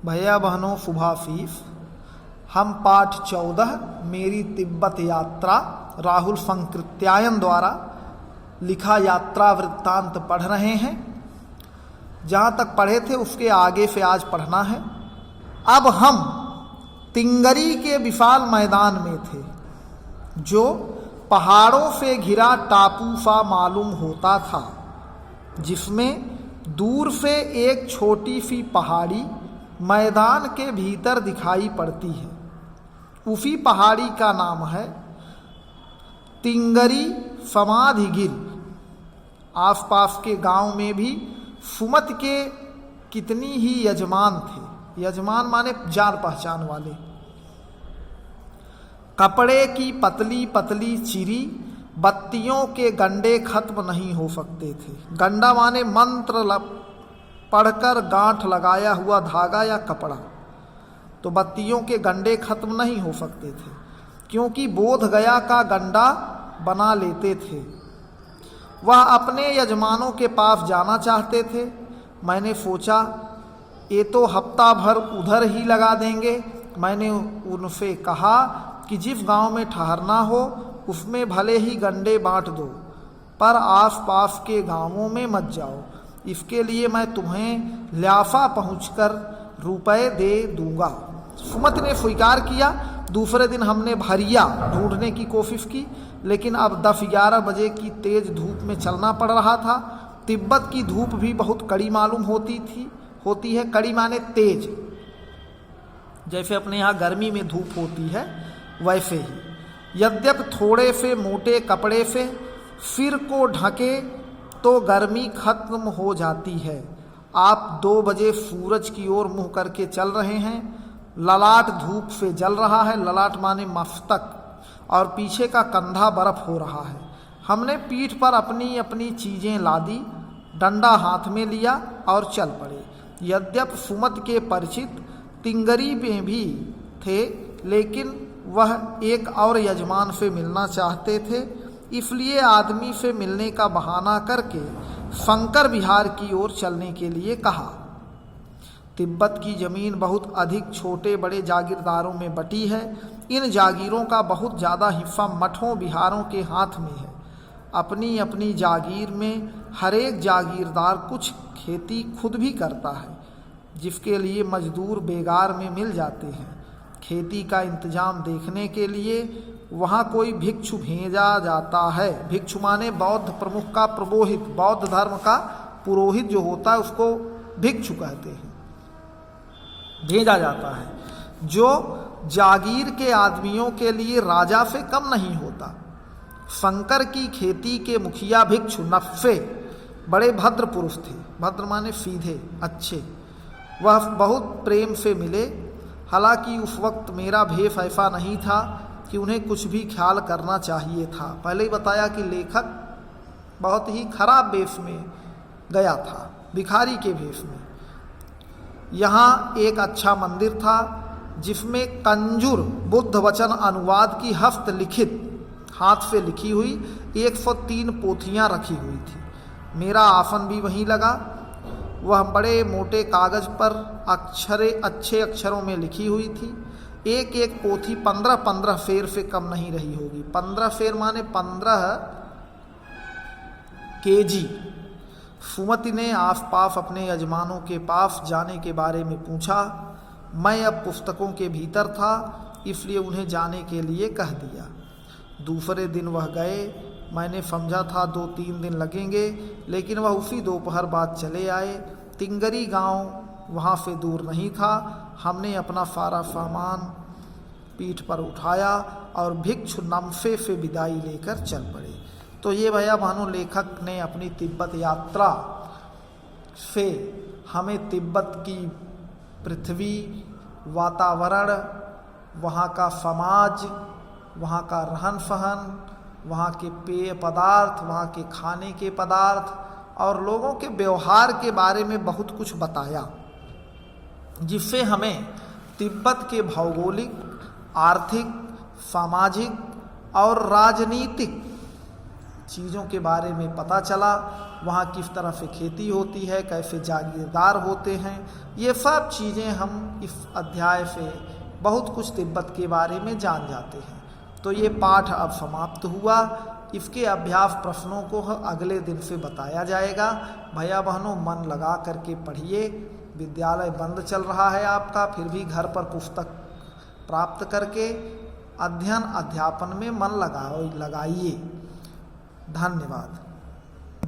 भैया बहनों शुभाफीफ, हम पाठ 14 मेरी तिब्बत यात्रा राहुल संकृत्यायन द्वारा लिखा यात्रा वृत्तांत पढ़ रहे हैं। जहाँ तक पढ़े थे उसके आगे से आज पढ़ना है। अब हम तिंगरी के विशाल मैदान में थे, जो पहाड़ों से घिरा टापू सा मालूम होता था, जिसमें दूर से एक छोटी सी पहाड़ी मैदान के भीतर दिखाई पड़ती है। उसी पहाड़ी का नाम है तिंगरी समाधिगिर। आसपास के गांव में भी सुमत के कितनी ही यजमान थे। यजमान माने जान पहचान वाले। कपड़े की पतली पतली चिरी बत्तियों के गंडे खत्म नहीं हो सकते थे। गंडा माने मंत्र पढ़कर गांठ लगाया हुआ धागा या कपड़ा। तो बत्तियों के गंडे खत्म नहीं हो सकते थे, क्योंकि बोध गया का गंडा बना लेते थे। वह अपने यजमानों के पास जाना चाहते थे। मैंने सोचा ये तो हफ्ता भर उधर ही लगा देंगे। मैंने उनसे कहा कि जिस गांव में ठहरना हो उसमें भले ही गंडे बांट दो, पर आसपास के गांवों में मत जाओ। इसके लिए मैं तुम्हें ल्याफा पहुंचकर रुपए दे दूंगा। सुमत ने स्वीकार किया। दूसरे दिन हमने भरिया ढूंढने की कोशिश की, लेकिन अब 10-11 बजे की तेज धूप में चलना पड़ रहा था। तिब्बत की धूप भी बहुत कड़ी मालूम होती है। कड़ी माने तेज। जैसे अपने यहाँ गर्मी में धूप होती है वैसे ही। यद्यपि थोड़े से मोटे कपड़े से सिर को ढके तो गर्मी खत्म हो जाती है। आप 2 बजे सूरज की ओर मुंह करके चल रहे हैं। ललाट धूप से जल रहा है। ललाट माने मस्तक, और पीछे का कंधा बर्फ हो रहा है। हमने पीठ पर अपनी अपनी चीजें लादी, डंडा हाथ में लिया और चल पड़े। यद्यपि सुमत के परिचित तिंगरी में भी थे, लेकिन वह एक और यजमान से मिलना चाहते थे। इसलिए आदमी से मिलने का बहाना करके शंकर विहार की ओर चलने के लिए कहा। तिब्बत की जमीन बहुत अधिक छोटे बड़े जागीरदारों में बटी है। इन जागीरों का बहुत ज़्यादा हिस्सा मठों बिहारों के हाथ में है। अपनी अपनी जागीर में हर एक जागीरदार कुछ खेती खुद भी करता है, जिसके लिए मजदूर बेगार में मिल जाते हैं। खेती का इंतजाम देखने के लिए वहाँ कोई भिक्षु भेजा जाता है। भिक्षु माने बौद्ध प्रमुख का पुरोहित, बौद्ध धर्म का पुरोहित जो होता है उसको भिक्षु कहते हैं। भेजा जाता है, जो जागीर के आदमियों के लिए राजा से कम नहीं होता। शंकर की खेती के मुखिया भिक्षु नफ्से बड़े भद्र पुरुष थे। भद्र माने सीधे, अच्छे। वह बहुत प्रेम से मिले। हालांकि उस वक्त मेरा भेष ऐसा नहीं था कि उन्हें कुछ भी ख्याल करना चाहिए था। पहले ही बताया कि लेखक बहुत ही खराब वेश में गया था, भिखारी के वेश में। यहाँ एक अच्छा मंदिर था, जिसमें कंजूर बुद्ध वचन अनुवाद की हस्तलिखित हाथ से लिखी हुई 103 पोथियाँ रखी हुई थी। मेरा आसन भी वहीं लगा। वह बड़े मोटे कागज पर अच्छे अक्षरों में लिखी हुई थी। एक एक पोथी 15-15 फेर से कम नहीं रही होगी। 15 फेर माने 15 केजी। सुमति ने आसपास अपने यजमानों के पास जाने के बारे में पूछा। मैं अब पुस्तकों के भीतर था, इसलिए उन्हें जाने के लिए कह दिया। दूसरे दिन वह गए। मैंने समझा था 2-3 दिन लगेंगे, लेकिन वह उसी दोपहर बाद चले आए। तिंगरी गांव वहाँ से दूर नहीं था। हमने अपना सारा सामान पीठ पर उठाया और भिक्षु नम्फे से विदाई लेकर चल पड़े। तो ये भैया बहनों, लेखक ने अपनी तिब्बत यात्रा से हमें तिब्बत की पृथ्वी, वातावरण, वहाँ का समाज, वहाँ का रहन सहन, वहाँ के पेय पदार्थ, वहाँ के खाने के पदार्थ और लोगों के व्यवहार के बारे में बहुत कुछ बताया, जिससे हमें तिब्बत के भौगोलिक, आर्थिक, सामाजिक और राजनीतिक चीज़ों के बारे में पता चला। वहाँ किस तरह से खेती होती है, कैसे जागीरदार होते हैं, ये सब चीज़ें हम इस अध्याय से बहुत कुछ तिब्बत के बारे में जान जाते हैं। तो ये पाठ अब समाप्त हुआ। इसके अभ्यास प्रश्नों को अगले दिन से बताया जाएगा। भैया बहनों, मन लगा करके पढ़िए। विद्यालय बंद चल रहा है आपका, फिर भी घर पर पुस्तक प्राप्त करके अध्ययन अध्यापन में मन लगाइए। धन्यवाद।